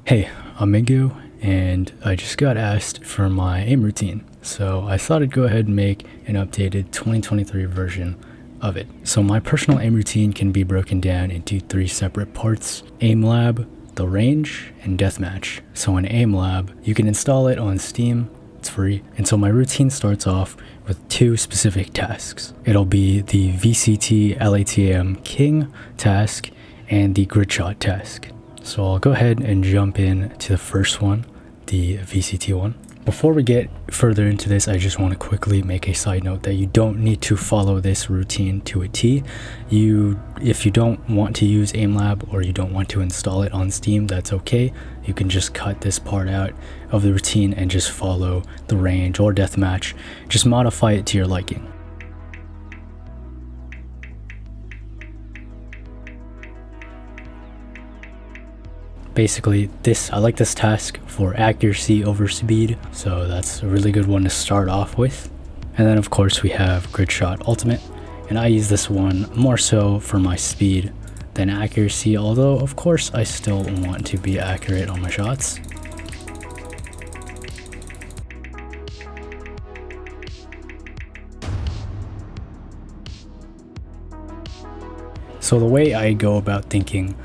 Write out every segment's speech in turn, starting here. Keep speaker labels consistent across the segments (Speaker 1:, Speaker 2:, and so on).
Speaker 1: Hey, I'm Mingo, and I just got asked for my aim routine, so I thought I'd go ahead and make an updated 2023 version of it. So my personal aim routine can be broken down into 3 separate parts: Aimlab, the range, and Deathmatch. So in Aimlab, you can install it on Steam, it's free, and so my routine starts off with 2 specific tasks. It'll be the VCT LATM King task and the grid shot task. So I'll go ahead and jump in to the first one, the VCT one. Before we get further into this, I just want to quickly make a side note that you don't need to follow this routine to a T. If you don't want to use Aimlab or you don't want to install it on Steam, that's okay. You can just cut this part out of the routine and just follow the range or deathmatch. Just modify it to your liking. Basically, I like this task for accuracy over speed, so that's a really good one to start off with. And then of course we have Grid Shot Ultimate, and I use this one more so for my speed than accuracy, although of course I still want to be accurate on my shots. So the way I go about thinking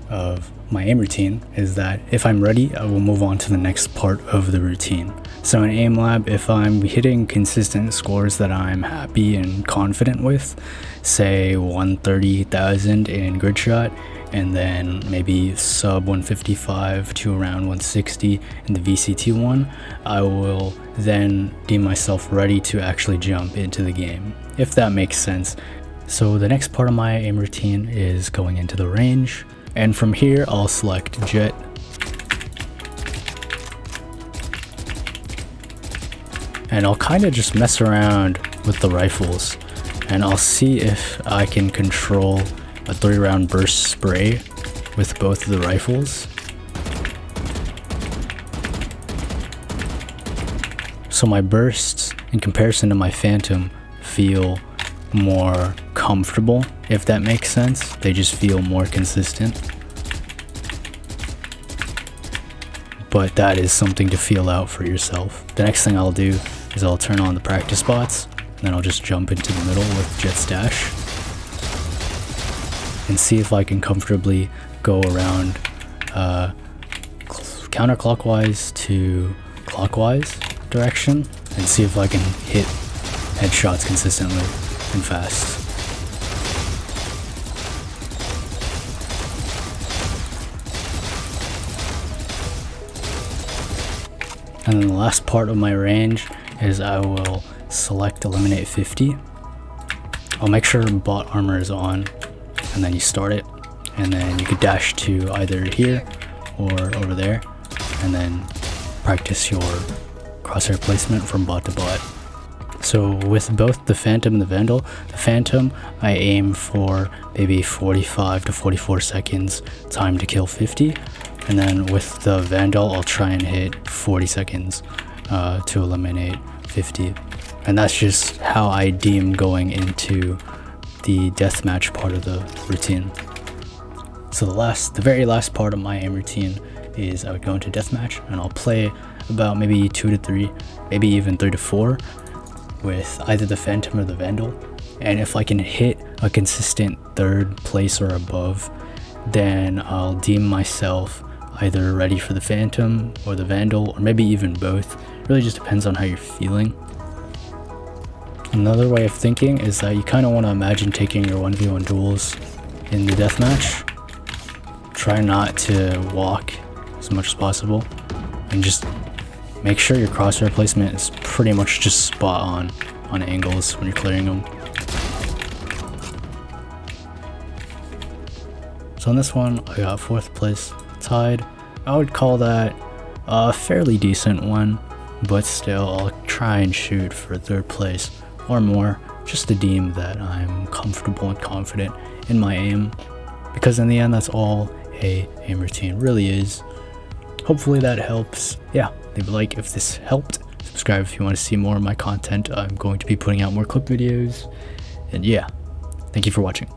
Speaker 1: of my aim routine is that if I'm ready, I will move on to the next part of the routine. So in Aimlab, if I'm hitting consistent scores that I'm happy and confident with, say 130,000 in grid shot, and then maybe sub 155 to around 160 in the VCT one, I will then deem myself ready to actually jump into the game, if that makes sense. So the next part of my aim routine is going into the range. And from here, I'll select Jet. And I'll kind of just mess around with the rifles. And I'll see if I can control a 3-round burst spray with both of the rifles. So my bursts, in comparison to my Phantom, feel more comfortable, if that makes sense. They just feel more consistent. But that is something to feel out for yourself. The next thing I'll do is I'll turn on the practice spots, and then I'll just jump into the middle with Jet's dash and see if I can comfortably go around counterclockwise to clockwise direction and see if I can hit headshots consistently and fast. And then the last part of my range is I will select eliminate 50. I'll make sure bot armor is on, and then you start it, and then you could dash to either here or over there, and then practice your crosshair placement from bot to bot. So with both the Phantom and the Vandal, the Phantom I aim for maybe 45 to 44 seconds time to kill 50, and then with the Vandal I'll try and hit 40 seconds to eliminate 50. And that's just how I deem going into the deathmatch part of the routine. So the very last part of my aim routine is I would go into deathmatch and I'll play about maybe 2 to 3, maybe even 3 to 4 with either the Phantom or the Vandal. And if I can hit a consistent 3rd place or above, then I'll deem myself either ready for the Phantom or the Vandal, or maybe even both. It really just depends on how you're feeling. Another way of thinking is that you kind of want to imagine taking your 1v1 duels in the deathmatch. Try not to walk as much as possible, and just make sure your crosshair placement is pretty much just spot on angles when you're clearing them. So in this one, I got 4th place, tied. I would call that a fairly decent one, but still I'll try and shoot for 3rd place or more, just to deem that I'm comfortable and confident in my aim, because in the end that's all a aim routine really is. Hopefully that helps. Yeah, leave a like if this helped. Subscribe if you want to see more of my content. I'm going to be putting out more clip videos. And yeah, thank you for watching.